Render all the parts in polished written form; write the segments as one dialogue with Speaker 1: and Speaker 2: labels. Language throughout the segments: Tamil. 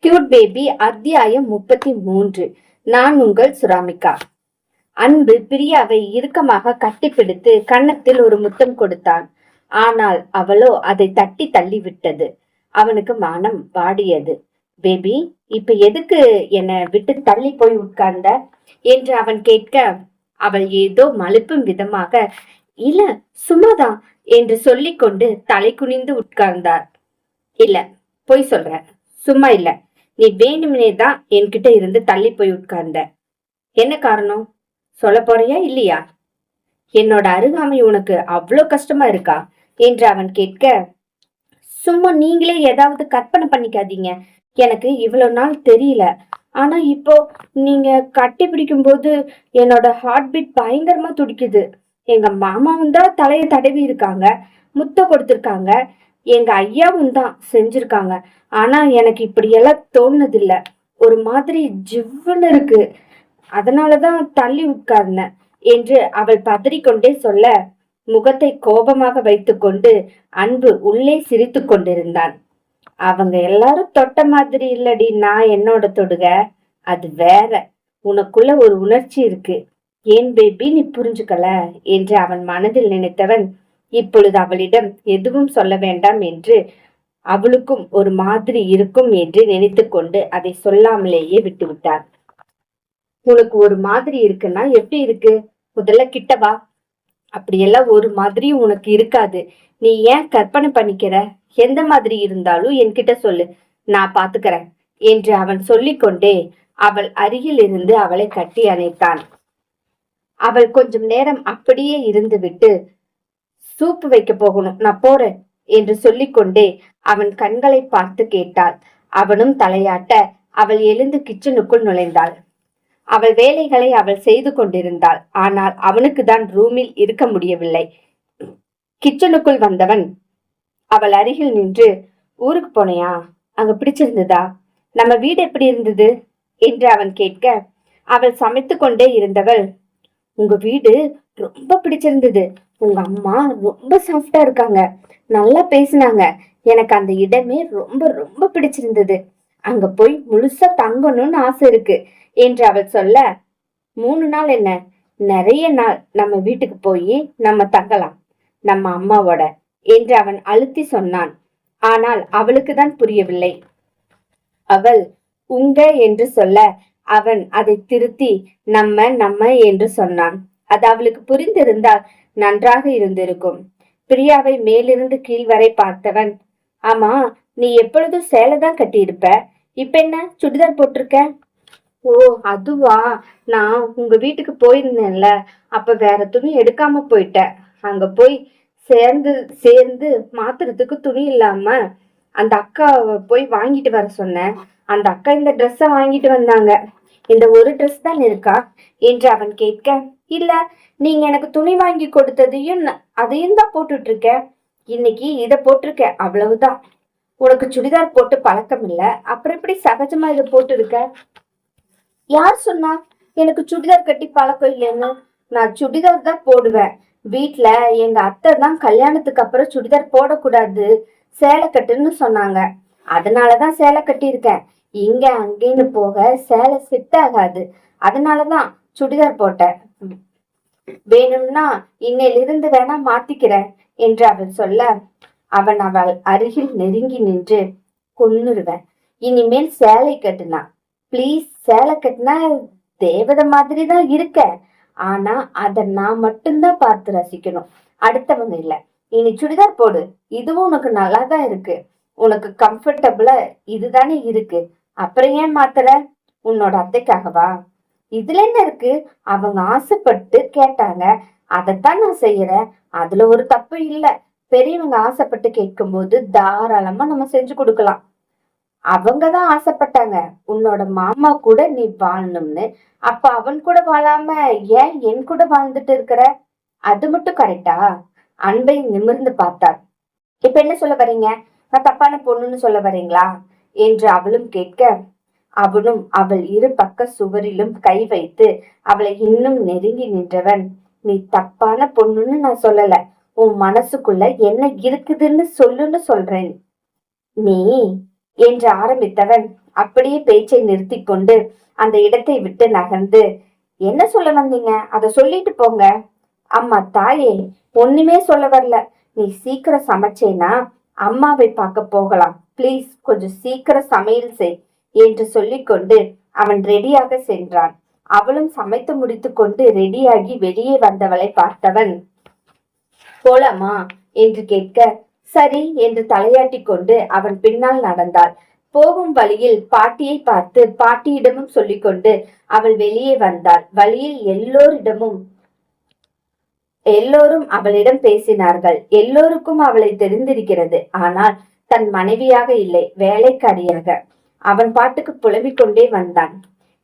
Speaker 1: கியூட் பேபி அத்தியாயம் 33. நான் உங்கள் சுராமிகா. அன்பு பிரியாவை இறுக்கமாக கட்டிப்பிடித்து கன்னத்தில் ஒரு முத்தம் கொடுத்தான். ஆனால் அவளோ அதை தட்டி தள்ளிவிட்டது. அவனுக்கு மானம் வாடியது. பேபி, இப்ப எதுக்கு என்னை விட்டு தள்ளி போய் உட்கார்ந்த என்று அவன் கேட்க, அவள் ஏதோ மழுப்பும் விதமாக இல்ல சும்மாதான் என்று சொல்லிக்கொண்டு தலை குனிந்து உட்கார்ந்தார். இல்ல, பொய் சொல்ற, சும்மா இல்ல, நீ வேணும்னே தான் என்கிட்ட இருந்து தள்ளி போய் உட்கார்ந்த. என்ன காரணம் சொல்ல போறியா இல்லையா? என்னோட அருகாமை உனக்கு அவ்வளோ கஷ்டமா இருக்கா என்று அவன் கேட்க, சும்மா நீங்களே ஏதாவது கற்பனை பண்ணிக்காதீங்க. எனக்கு இவ்வளவு நாள் தெரியல. ஆனா இப்போ நீங்க கட்டி பிடிக்கும் போது என்னோட ஹார்ட் பீட் பயங்கரமா துடிக்குது. எங்க மாமாவும் தான் தலையை தடவி இருக்காங்க, முத்த கொடுத்திருக்காங்க, எங்க ஐயாவும் தான் செஞ்சிருக்காங்க. ஆனா எனக்கு இப்படி எல்லாம் தோணுதில்ல. ஒரு மாதிரி ஜிவ்வுன்னு இருக்கு. அதனாலதான் தள்ளி உட்கார்ந்தேன் என்று அவள் பதறிக்கொண்டே சொல்ல, முகத்தை கோபமாக வைத்துக்கொண்டு அன்பு உள்ளே சிரித்து கொண்டிருந்தான். அவங்க எல்லாரும் தொட்ட மாதிரி இல்லடி, நான் என்னோட தொடுக, அது வேற. உனக்குள்ள ஒரு உணர்ச்சி இருக்கு. ஏன் பேபி நீ புரிஞ்சுக்கல என்று அவன் மனதில் நினைத்தவன் இப்பொழுது அவளிடம் எதுவும் சொல்ல வேண்டாம் என்று, அவளுக்கும் ஒரு மாதிரி இருக்கும் என்று நினைத்து கொண்டு அதை சொல்லாமலேயே விட்டுவிட்டார். உனக்கு ஒரு மாதிரி இருக்குன்னா எப்படி இருக்கு? முதல்ல கிட்டவா. அப்படியெல்லாம் ஒரு மாதிரி உனக்கு இருக்காது. நீ ஏன் கற்பனை பண்ணிக்கிற? எந்த மாதிரி இருந்தாலும் என்கிட்ட சொல்லு, நான் பாத்துக்கிறேன் என்று அவன் சொல்லிக்கொண்டே அவள் அருகில் இருந்து அவளை கட்டி அணைத்தான். அவள் கொஞ்சம் நேரம் அப்படியே இருந்து விட்டு, சூப்பு வைக்க போகணும், நான் போறேன் என்று சொல்லிக்கொண்டே அவன் கண்களை பார்த்து கேட்டாள். அவனும் தலையாட்ட அவள் எழுந்து கிச்சனுக்குள் நுழைந்தாள். அவள் வேலைகளை அவள் செய்து கொண்டிருந்தாள். ஆனால் அவனுக்கு தான் ரூமில் இருக்க முடியவில்லை. கிச்சனுக்குள் வந்தவன் அவள் அருகில் நின்று, ஊருக்கு போனையா? அங்க பிடிச்சிருந்ததா? நம்ம வீடு எப்படி இருந்தது என்று அவன் கேட்க, அவள் சமைத்து கொண்டே இருந்தவள், உங்க வீடு ரொம்ப பிடிச்சிருந்தது. உங்க அம்மா ரொம்ப சாஃப்டா இருக்காங்க, நல்லா பேசினாங்க. எனக்கு அந்த இடமே ரொம்ப ரொம்ப பிடிச்சிருந்தது. அங்க போய் முழுசா தங்கணும்னு ஆசை இருக்கு என்று அவள் சொல்ல, 3 நாள் என்ன, நிறைய நாள் நம்ம வீட்டுக்கு போய் நம்ம தங்கலாம் நம்ம அம்மாவோட என்று அவன் அழுத்தி சொன்னான். ஆனால் அவளுக்கு தான் புரியவில்லை. அவள் உங்க என்று சொல்ல அவன் அதை திருத்தி நம்ம நம்ம என்று சொன்னான். அது அவளுக்கு புரிந்திருந்தால் நன்றாக இருந்திருக்கும். பிரியாவை மேலிருந்து கீழ் வரை பார்த்தவன், ஆமா, நீ எப்பொழுதும் சேலை தான் கட்டியிருப்ப, இப்ப என்ன சுடிதார் போட்டிருக்க? ஓ அதுவா, நான் உங்க வீட்டுக்கு போயிருந்தேன்ல, அப்ப வேற துணி எடுக்காம போயிட்டேன். அங்க போய் சேர்ந்து சேர்ந்து மாத்துறதுக்கு துணி இல்லாம அந்த அக்காவை போய் வாங்கிட்டு வர சொன்னேன். அந்த அக்கா இந்த ட்ரெஸ்ஸ வாங்கிட்டு வந்தாங்க. இந்த ஒரு ட்ரெஸ் தான் இருக்கா என்று அவன் கேட்க, இல்ல, நீங்க எனக்கு துணி வாங்கி கொடுத்ததையும் அதையும் தான் போட்டுட்டு இருக்க. இன்னைக்கு இதை போட்டிருக்க, அவ்வளவுதான். உனக்கு சுடிதார் போட்டு பழக்கம் இல்ல, அப்புறம் எப்படி சகஜமா இதை போட்டு இருக்க? யார் சொன்னா எனக்கு சுடிதார் கட்டி பழக்கம் இல்லைன்னு? நான் சுடிதார் தான் போடுவேன். வீட்டுல எங்க அத்தை தான் கல்யாணத்துக்கு அப்புறம் சுடிதார் போடக்கூடாது, சேலை கட்டுன்னு சொன்னாங்க. அதனாலதான் சேலை கட்டியிருக்கேன். இங்க அங்கேன்னு போக சேலை செட் ஆகாது, அதனாலதான் சுடிதார் போட்டேன். வேணும்னா இன்னையிலிருந்து வேணா மாத்திக்கிறேன் என்று அவள் சொல்ல, அவன் அவள் அருகில் நெருங்கி நின்று, கொன்னுருவேன், இனிமேல் சேலை கட்டுனா பிளீஸ், சேலை கட்டினா தேவதை மாதிரி தான் இருக்க, ஆனா அத நான் மட்டும்தான் பார்த்து ரசிக்கணும், அடுத்தவங்க இல்ல. இனி சுடிதார் போடு, இதுவும் உனக்கு நல்லா தான் இருக்கு, உனக்கு கம்ஃபர்டபுளா இதுதானே இருக்கு, அப்புறம் ஏன் மாத்துற? உன்னோட அத்தைக்காகவா? இதுல என்ன இருக்கு? அவங்க ஆசைப்பட்டு கேட்டாங்க, அதைத்தான் நான் செய்யறேன். அதுல ஒரு தப்பு இல்ல. பெரியவங்க ஆசைப்பட்டு கேட்கும் போது தாராளமா நம்ம செஞ்சு கொடுக்கலாம். அவங்கதான் ஆசைப்பட்டாங்க உன்னோட மாமா கூட நீ வாழணும்னு. அப்ப அவன் கூட வாழாம ஏன் என் கூட வாழ்ந்துட்டு இருக்கிற? அது மட்டும் கரெக்டா? அன்பை நிமிர்ந்து பார்த்தாள். இப்ப என்ன சொல்ல வரீங்க? நான் தப்பான பொண்ணுன்னு சொல்ல வரீங்களா என்று அவளும் கேட்க, அவனும் அவள் இரு பக்க சுவரிலும் கை வைத்து அவளை இன்னும் நெருங்கி நின்றவன், நீ தப்பான பொண்ணுன்னு நான் சொல்லல, உன் மனசுக்குள்ள என்ன இருக்குதுன்னு சொல்லுன்னு சொல்றேன். நீ என்று ஆரம்பித்தவன் அப்படியே பேச்சை நிறுத்தி கொண்டு அந்த இடத்தை விட்டு நகர்ந்து, என்ன சொல்ல வந்தீங்க, அதை சொல்லிட்டு போங்க. அம்மா தாயே, ஒண்ணுமே சொல்ல வரல. நீ சீக்கிரம் சமைச்சேனா அம்மாவை பார்க்க போகலாம். பிளீஸ் கொஞ்சம் சீக்கிரம் சமையல் செய் என்று சொல்லிக்கொண்டு அவன் ரெடியாக சென்றான். அவளும் சமைத்து முடித்து கொண்டு ரெடியாகி வெளியே வந்தவளை பார்த்தவன், போலாமா என்று கேட்க, சரி என்று தலையாட்டி கொண்டு அவன் பின்னால் நடந்தாள். போகும் வழியில் பாட்டியை பார்த்து பாட்டியிடமும் சொல்லிக்கொண்டு அவள் வெளியே வந்தாள். வழியில் எல்லோரும் அவளிடம் பேசினார்கள். எல்லோருக்கும் அவளை தெரிந்திருக்கிறது. ஆனால் தன் மனைவியாக இல்லை, வேலைக்காரியாக. அவன் பாட்டுக்கு புலம்பிக் கொண்டே வந்தான்.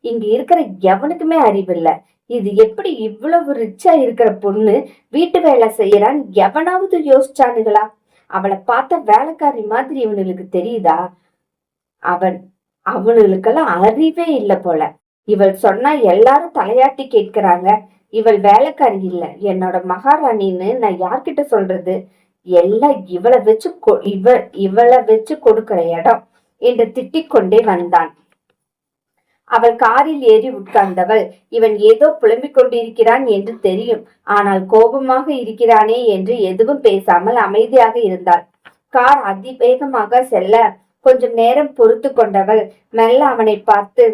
Speaker 1: இங்க இருக்கிற எவனுக்குமே அறிவில்ல. இது எப்படி இவ்வளவு ரிச்சா இருக்கிற பொண்ணு வீட்டு வேலை செய்யறான்னு எவனாவது யோசிச்சானுங்களா? அவளை பார்த்த வேலைக்காரி மாதிரி இவனுக்கு தெரியுதா? அவனுக்கெல்லாம் அறிவே இல்லை போல. இவள் சொன்னா எல்லாரும் தலையாட்டி கேட்கிறாங்க. இவள் வேலைக்காரி இல்ல, என்னோட மகாராணின்னு நான் யார்கிட்ட சொல்றது? எல்லாம் இவளை வச்சு கொடுக்கிற இடம் என்று திட்டிக் கொண்டே வந்தான். அவள் காரில் ஏறி உட்கார்ந்தவள், இவன் ஏதோ புலம்பிக் கொண்டிருக்கிறான் என்று தெரியும். ஆனால் கோபமாக இருக்கிறானே என்று எதுவும் பேசாமல் அமைதியாக இருந்தாள். கார் அதிவேகமாக செல்ல கொஞ்சம் நேரம் பொறுத்து கொண்டவள் மெல்ல அவனை பார்த்து,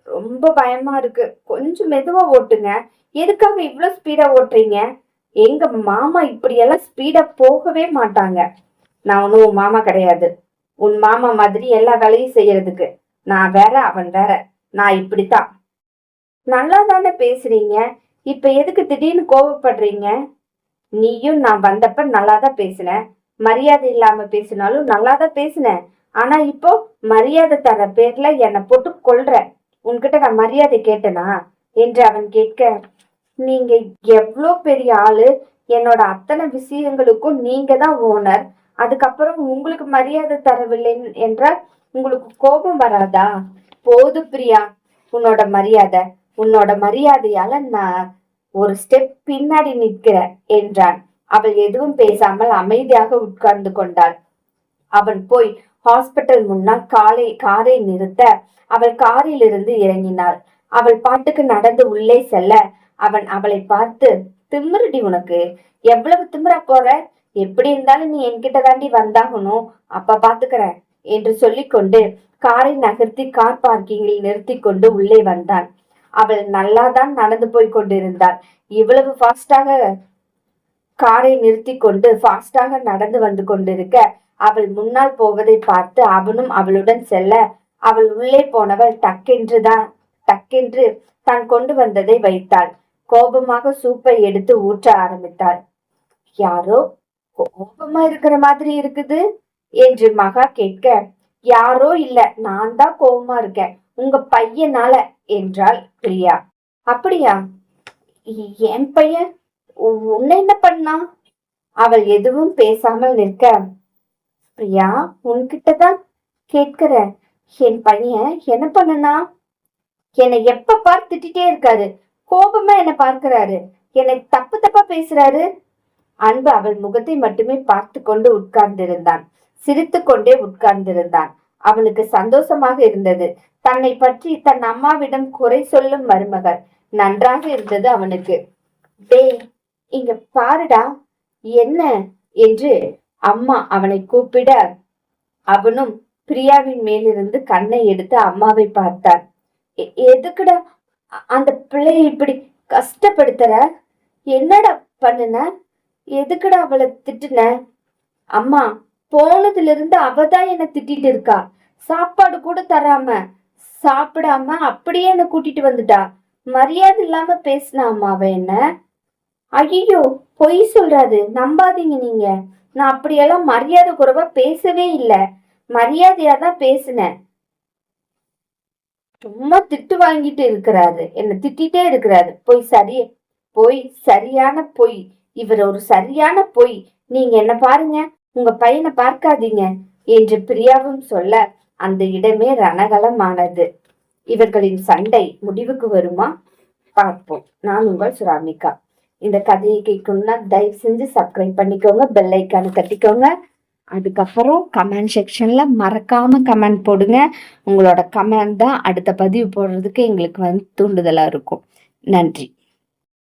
Speaker 1: ரொம்ப பயமா இருக்கு, கொஞ்சம் மெதுவா ஓட்டுங்க. எதுக்காக இவ்வளவு ஸ்பீடா ஓட்டுறீங்க? எங்க மாமா இப்படியெல்லாம் ஸ்பீடா போகவே மாட்டாங்க. நான் ஒன்னும் உன் மாமா கிடையாது. உன் மாமா மாதிரி எல்லா வேலையும் செய்யறதுக்கு. நான் வேற, அவன் வேற. நான் இப்படித்தான். நல்லா தானே பேசுறீங்க, இப்ப எதுக்கு திடீர்னு கோபப்படுறீங்க? நீயும் நான் வந்தப்ப நல்லாதான் பேசின, மரியாதை இல்லாம பேசினாலும் நல்லாதான் பேசின. ஆனா இப்போ மரியாதை தர பேர்ல என்னை போட்டு கொல்ற. உன்கிட்ட நான் மரியாதை கேட்டனா என்று அவன் கேட்க, நீங்க எவ்வளோ பெரிய ஆளு, என்னோட அத்தனை விஷயங்களுக்கும் நீங்க தான் ஓனர். அதுக்கப்புறம் உங்களுக்கு மரியாதை தரவில்லை என்றால் உங்களுக்கு கோபம் வராதா? போது பிரியா, உன்னோட மரியாதையால நான் ஒரு ஸ்டெப் பின்னாடி நிற்கிற என்றான். அவள் எதுவும் பேசாமல் அமைதியாக உட்கார்ந்து கொண்டாள். அவன் போய் ஹாஸ்பிட்டல் முன்னால் காரை நிறுத்த அவள் காரில் இருந்து இறங்கினாள். அவள் பாட்டுக்கு நடந்து உள்ளே செல்ல அவன் அவளை பார்த்து, திமிருடி உனக்கு, எவ்வளவு திமிரா போற? எப்படி இருந்தாலும் நீ என்கிட்ட தாண்டி வந்தாகணும், அப்ப பாத்துக்கிற என்று சொல்லிக்கொண்டு காரை நகர்த்தி கார் பார்க்கிங்கில் நிறுத்தி கொண்டு உள்ளே வந்தான். அவள் நல்லாதான் நடந்து போய் கொண்டிருந்தாள். இவ்வளவு ஃபாஸ்டாக காரை நிறுத்தி கொண்டு ஃபாஸ்டாக நடந்து வந்து கொண்டிருக்க அவள் முன்னால் போவதை பார்த்து அவனும் அவளுடன் செல்ல அவள் உள்ளே போனவள் டக்கென்று தான் கொண்டு வந்ததை வைத்தாள். கோபமாக சூப்பை எடுத்து ஊற்ற ஆரம்பித்தாள். யாரோ கோபமா இருக்கிற மாதிரி இருக்குது என்று மகா கேட்க, யாரோ இல்ல, நான் தான் கோபமா இருக்கேன், உங்க பையனால என்றாள் பிரியா. அப்படியா? என் பையன் உன்னை என்ன பண்ணா? அவள் எதுவும் பேசாமல் நிற்க, பிரியா உன்கிட்டதான் கேட்கிற, என் பையன் என்ன பண்ணனா? என்னை எப்ப பார்த்துட்டே இருக்காரு, கோபமா என்ன பார்க்கிறாரு, என்னை தப்பு தப்பா பேசுறாரு. அன்பு அவள் முகத்தை மட்டுமே பார்த்து கொண்டு உட்கார்ந்திருந்தான். சிரித்து கொண்டே உட்கார்ந்திருந்தான். அவனுக்கு சந்தோஷமாக இருந்தது. தன்னை பற்றி தன் அம்மாவிடம் குறை சொல்லும் மருமகள் நன்றாக இருந்தது அவனுக்கு. டேய் இங்க பாருடா, என்ன என்று அம்மா அவனை கூப்பிட அவனும் பிரியாவின் மேலிருந்து கண்ணை எடுத்து அம்மாவை பார்த்தான். எதுக்குடா அந்த பிள்ளையை இப்படி கஷ்டப்படுத்துற? என்னடா பண்ணுன? எதுக்குடா அவளை திட்டுன? அம்மா போனதுல இருந்து அவதான் என்ன திட்டிட்டு இருக்கா. சாப்பாடு கூட தராம சாப்பிடாம அப்படியே என்ன கூட்டிட்டு வந்துட்டா. மரியாதை இல்லாம பேசினா அம்மா அவ என்ன. ஐயோ பொய் சொல்றாரு, நம்பாதீங்க நீங்க. நான் அப்படியெல்லாம் மரியாதை குறைவா பேசவே இல்லை, மரியாதையாதான் பேசினேன். சும்மா திட்டு வாங்கிட்டு இருக்கிறாரு, என்ன திட்டிட்டே இருக்கிறாரு. பொய் சரியான பொய். இவர் ஒரு சரியான பொய். நீங்க என்ன பாருங்க, உங்க பையனை பார்க்காதீங்க என்று பிரியாவும் சொல்ல அந்த இடமே ரணகலமானது. இவர்களின் சண்டை முடிவுக்கு வருமா? பார்ப்போம். நான் உங்கள் சுராமிகா. இந்த கதையை கேட்கணும்னா தயவு செஞ்சு சப்ஸ்கிரைப் பண்ணிக்கோங்க, பெல் ஐக்கானை தட்டிக்கோங்க. அதுக்கப்புறம் கமெண்ட் செக்ஷன்ல மறக்காம கமெண்ட் போடுங்க. உங்களோட கமெண்ட் தான் அடுத்த பதிவு போடுறதுக்கு எங்களுக்கு தூண்டுதலா இருக்கும். நன்றி.